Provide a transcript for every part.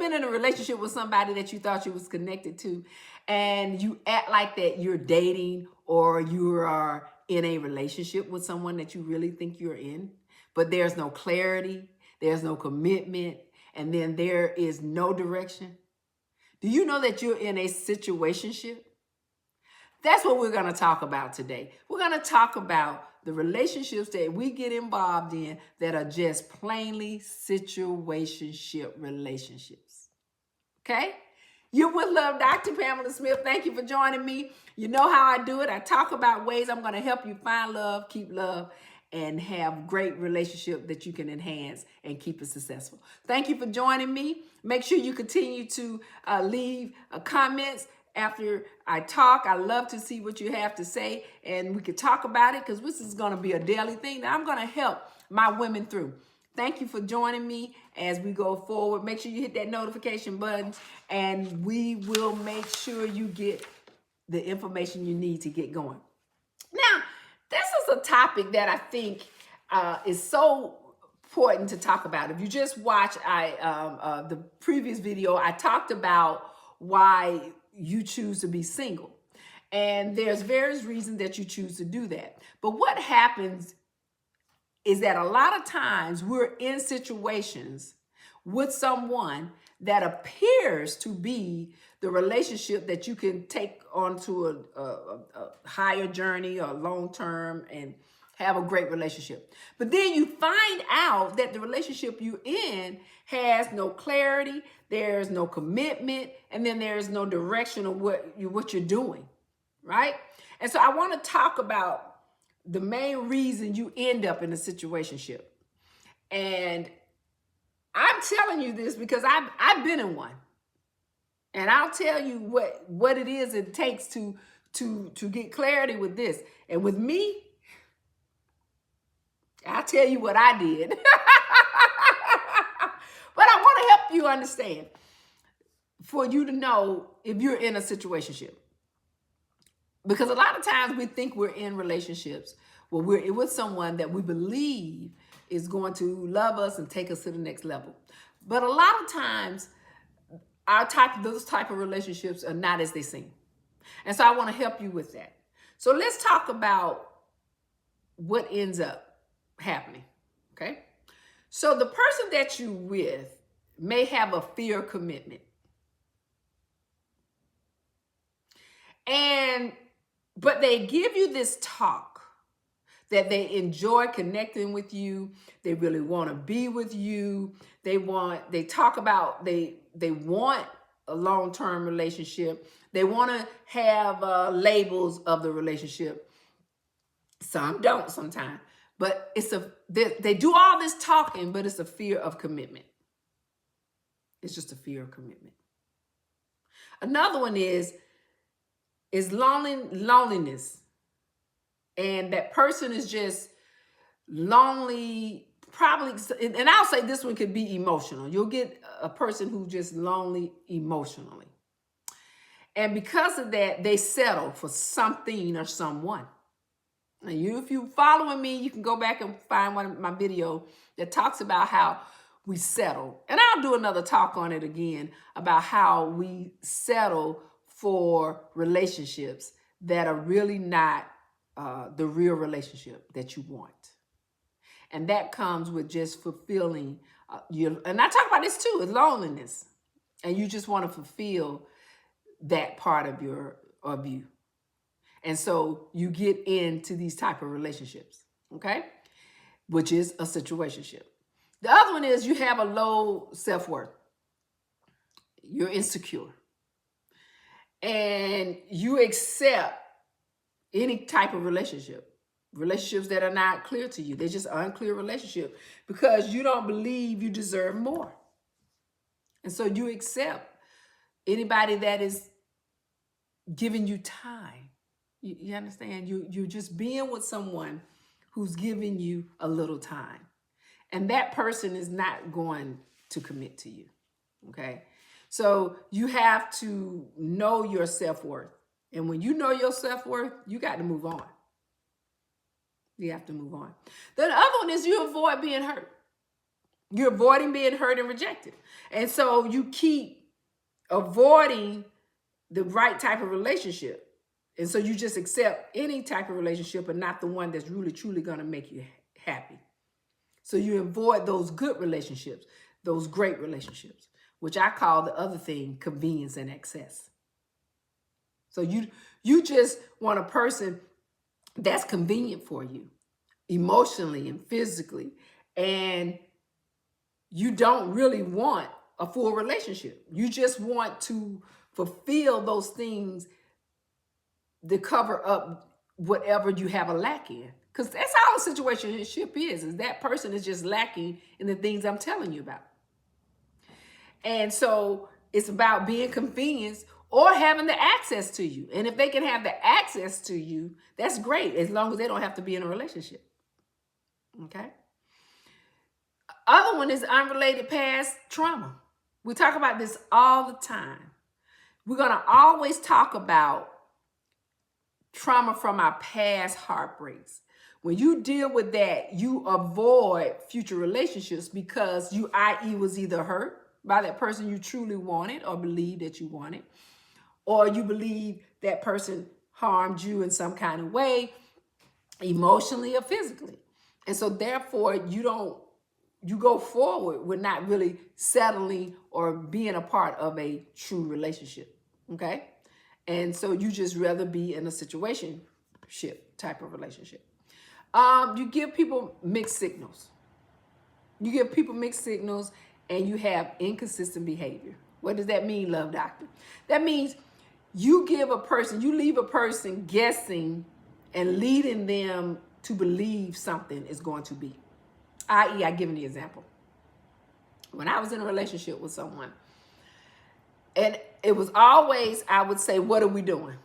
been in a relationship with somebody that you thought you was connected to, and you act like that you're dating or you are in a relationship with someone that you really think you're in, but there's no clarity, there's no commitment, and then there is no direction? Do you know that you're in a situationship? That's what we're going to talk about today. We're going to talk about the relationships that we get involved in that are just plainly situationship relationships. Okay? You're with Love, Dr. Pamela Smith. Thank you for joining me. You know how I do it. I talk about ways I'm going to help you find love, keep love, and have great relationship that you can enhance and keep it successful. Thank you for joining me. Make sure you continue to leave comments after I talk. I love to see what you have to say, and we could talk about it because this is going to be a daily thing that I'm going to help my women through. Thank you for joining me as we go forward. Make sure you hit that notification button, and we will make sure you get the information you need to get going. Now, this is a topic that I think is so important to talk about. If you just watch the previous video, I talked about why you choose to be single. And there's various reasons that you choose to do that. But what happens is that a lot of times we're in situations with someone that appears to be the relationship that you can take onto a higher journey or long term and have a great relationship. But then you find out that the relationship you're in has no clarity, there's no commitment, and then there's no direction of what you're doing, right? And so I want to talk about the main reason you end up in a situationship. And I'm telling you this because I've been in one. And I'll tell you what it is it takes to get clarity with this. And with me, I'll tell you what I did. But I want to help you understand, for you to know if you're in a situationship. Because a lot of times we think we're in relationships where we're with someone that we believe is going to love us and take us to the next level. But a lot of times, those type of relationships are not as they seem. And so I want to help you with that. So let's talk about what ends up happening, okay? So the person that you're with may have a fear of commitment. But they give you this talk that they enjoy connecting with you. They really want to be with you. They talk about, they want a long-term relationship. They want to have labels of the relationship. Some don't sometimes. But they do all this talking, but it's a fear of commitment. It's just a fear of commitment. Another one is loneliness. And that person is just lonely, probably, and I'll say this one could be emotional. You'll get a person who's just lonely emotionally. And because of that, they settle for something or someone. Now, if you're following me, you can go back and find one of my videos that talks about how we settle. And I'll do another talk on it again about how we settle for relationships that are really not the real relationship that you want. And that comes with just fulfilling and I talk about this too, is loneliness. And you just want to fulfill that part of you. And so you get into these type of relationships, okay? Which is a situationship. The other one is you have a low self-worth. You're insecure. And you accept any type of relationships that are not clear to you. They're just unclear relationship because you don't believe you deserve more. And so you accept anybody that is giving you time. You understand? You're just being with someone who's giving you a little time. And that person is not going to commit to you, okay? So you have to know your self-worth. And when you know your self-worth, you got to move on. You have to move on. Then the other one is you avoid being hurt. You're avoiding being hurt and rejected. And so you keep avoiding the right type of relationship. And so you just accept any type of relationship, but not the one that's really, truly going to make you happy. So you avoid those good relationships, those great relationships, which I call the other thing convenience and excess. So you just want a person that's convenient for you emotionally and physically, and you don't really want a full relationship. You just want to fulfill those things to cover up whatever you have a lack in. Because that's all a situationship is that person is just lacking in the things I'm telling you about. And so it's about being convenienced or having the access to you. And if they can have the access to you, that's great, as long as they don't have to be in a relationship. Okay? Other one is unrelated past trauma. We talk about this all the time. We're going to always talk about trauma from our past heartbreaks. When you deal with that, you avoid future relationships because you, i.e., was either hurt by that person you truly wanted or believed that you wanted, or you believe that person harmed you in some kind of way, emotionally or physically. And so therefore, you go forward with not really settling or being a part of a true relationship. Okay? And so you just rather be in a situationship type of relationship. You give people mixed signals. You give people mixed signals and you have inconsistent behavior. What does that mean, Love Doctor? That means you leave a person guessing and leading them to believe something is going to be. I.e., I give an example. When I was in a relationship with someone, and it was always, I would say, what are we doing?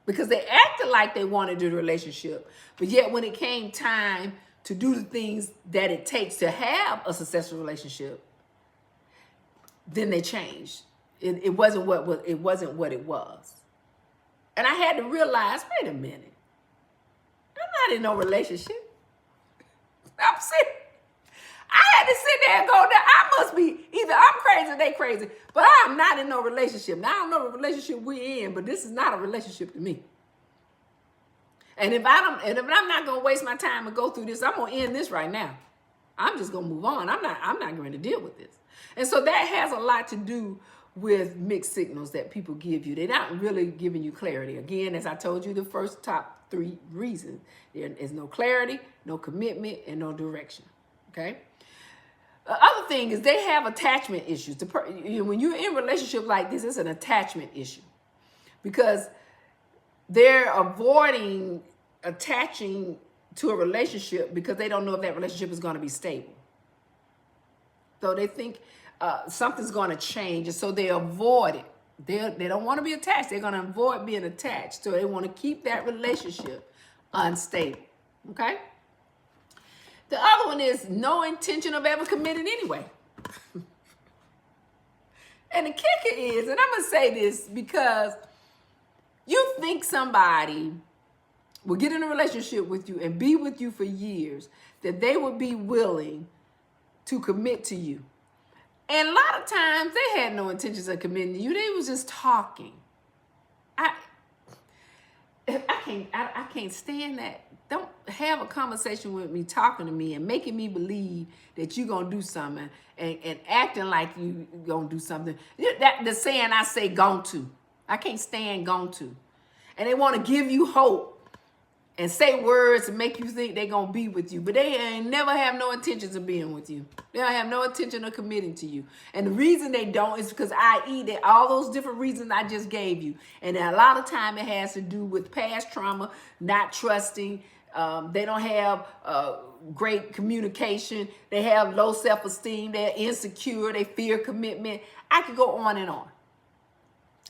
Because they acted like they wanted the relationship, but yet when it came time to do the things that it takes to have a successful relationship, then they changed. It wasn't what it was. And I had to realize, wait a minute, I'm not in no relationship. I'm serious. I had to sit there and go, I must be, either I'm crazy or they crazy, but I'm not in no relationship. Now, I don't know what relationship we're in, but this is not a relationship to me. And if I'm not going to waste my time and go through this, I'm going to end this right now. I'm just going to move on. I'm not going to deal with this. And so that has a lot to do with mixed signals that people give you. They're not really giving you clarity. Again, as I told you, the first top 3 reasons. There is no clarity, no commitment, and no direction. Okay? The other thing is they have attachment issues. When you're in a relationship like this, it's an attachment issue. Because they're avoiding attaching to a relationship because they don't know if that relationship is going to be stable. So they think something's going to change, and so they avoid it. They don't want to be attached. They're going to avoid being attached. So they want to keep that relationship unstable. Okay? The other one is no intention of ever committing anyway. And the kicker is, and I'm going to say this because you think somebody will get in a relationship with you and be with you for years, that they would be willing to commit to you. And a lot of times they had no intentions of committing to you. They was just talking. I can't stand that. Don't have a conversation with me, talking to me and making me believe that you're going to do something and acting like you going to do something. The saying I say, "going to." I can't stand "going to." And they want to give you hope and say words and make you think they're going to be with you. But they ain't never have no intentions of being with you. They don't have no intention of committing to you. And the reason they don't is because that all those different reasons I just gave you. And a lot of time it has to do with past trauma, not trusting. They don't have great communication. They have low self-esteem. They're insecure. They fear commitment. I could go on and on.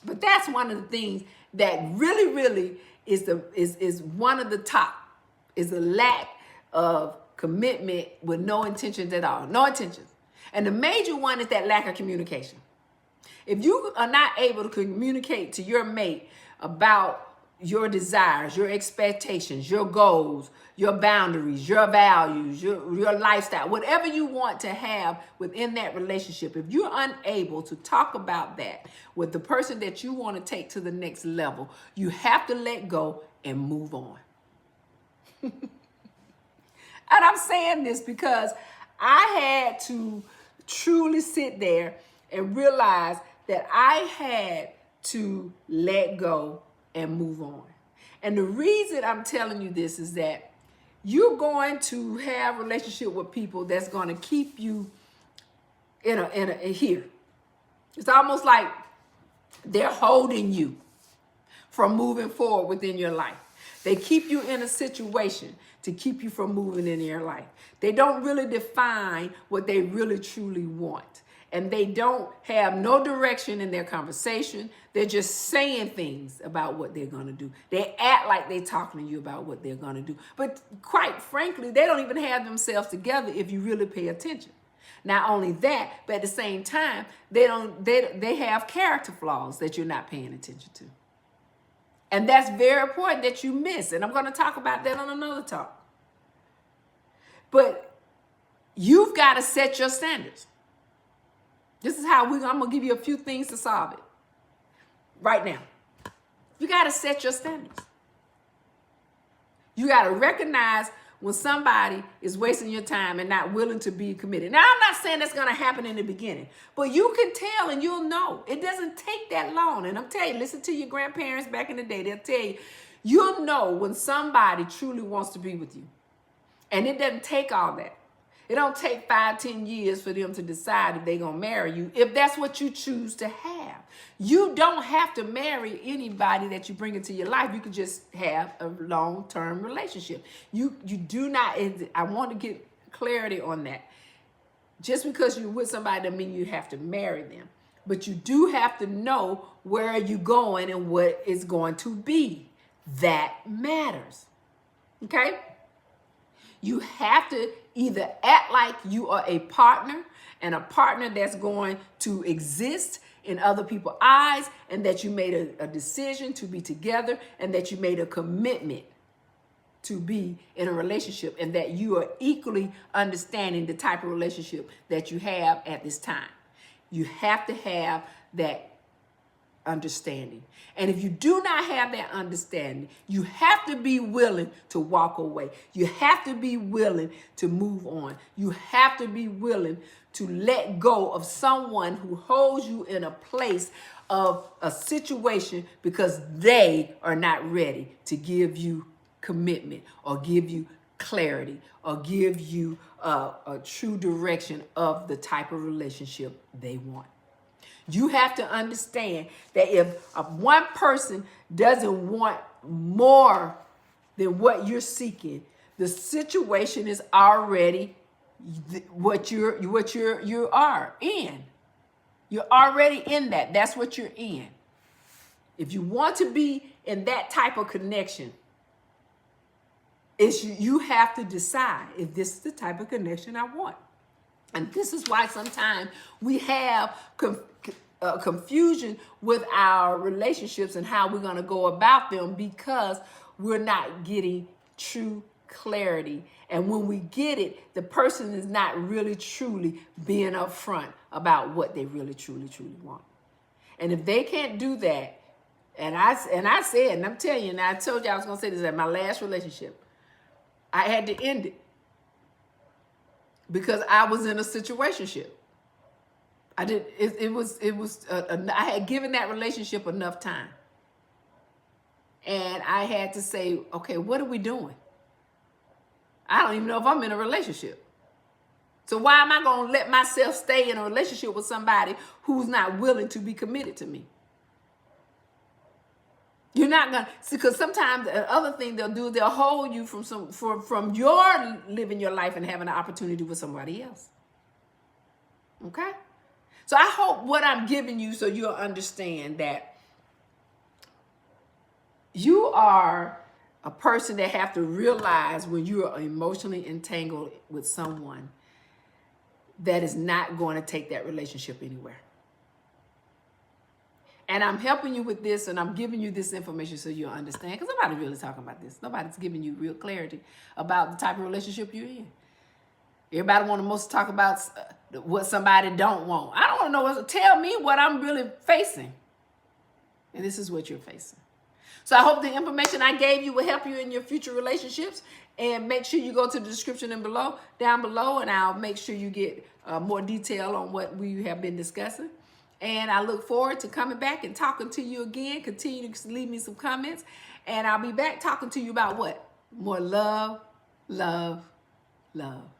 But that's one of the things that really, really is one of the top, is the lack of commitment with no intentions at all. No intentions. And the major one is that lack of communication. If you are not able to communicate to your mate about your desires, your expectations, your goals, your boundaries, your values, your lifestyle, whatever you want to have within that relationship, if you're unable to talk about that with the person that you want to take to the next level, you have to let go and move on. And I'm saying this because I had to truly sit there and realize that I had to let go and move on. And the reason I'm telling you this is that you're going to have a relationship with people that's going to keep you in a here. It's almost like they're holding you from moving forward within your life. They keep you in a situation to keep you from moving in your life. They don't really define what they really truly want. And they don't have no direction in their conversation. They're just saying things about what they're going to do. They act like they're talking to you about what they're going to do. But quite frankly, they don't even have themselves together if you really pay attention. Not only that, but at the same time, they have character flaws that you're not paying attention to. And that's very important that you miss. And I'm going to talk about that on another talk. But you've got to set your standards. This is how I'm going to give you a few things to solve it right now. You got to set your standards. You got to recognize when somebody is wasting your time and not willing to be committed. Now, I'm not saying that's going to happen in the beginning, but you can tell and you'll know. It doesn't take that long. And I'm telling you, listen to your grandparents back in the day. They'll tell you, you'll know when somebody truly wants to be with you. And it doesn't take all that. It don't take 5-10 years for them to decide if they're going to marry you, if that's what you choose to have. You don't have to marry anybody that you bring into your life. You can just have a long-term relationship. You do not, I want to get clarity on that. Just because you're with somebody doesn't mean you have to marry them. But you do have to know where you're going and what it's going to be. That matters. Okay? You have to either act like you are a partner and a partner that's going to exist in other people's eyes, and that you made a decision to be together, and that you made a commitment to be in a relationship, and that you are equally understanding the type of relationship that you have at this time. You have to have that understanding. And if you do not have that understanding, you have to be willing to walk away. You have to be willing to move on. You have to be willing to let go of someone who holds you in a place of a situation because they are not ready to give you commitment or give you clarity or give you a true direction of the type of relationship they want. You have to understand that if one person doesn't want more than what you're seeking, the situation is already what you are in. You're already in that. That's what you're in. If you want to be in that type of connection, you have to decide if this is the type of connection I want. And this is why sometimes we have confusion with our relationships and how we're going to go about them because we're not getting true clarity. And when we get it, the person is not really truly being upfront about what they really truly want. And if they can't do that, and I said, and I'm telling you, and I told you I was going to say this at my last relationship, I had to end it because I was in a situationship. I had given that relationship enough time. And I had to say, okay, what are we doing? I don't even know if I'm in a relationship. So why am I going to let myself stay in a relationship with somebody who's not willing to be committed to me? You're not going to, because sometimes the other thing they'll do, they'll hold you from your living your life and having an opportunity with somebody else. Okay? So I hope what I'm giving you so you'll understand that you are a person that have to realize when you are emotionally entangled with someone that is not going to take that relationship anywhere. And I'm helping you with this, and I'm giving you this information so you'll understand. Because nobody's really talking about this. Nobody's giving you real clarity about the type of relationship you're in. Everybody want to most talk about what somebody don't want. I don't want to know what. Tell me what I'm really facing. And this is what you're facing. So I hope the information I gave you will help you in your future relationships. And make sure you go to the description down below, and I'll make sure you get more detail on what we have been discussing. And I look forward to coming back and talking to you again. Continue to leave me some comments. And I'll be back talking to you about what? More love, love, love.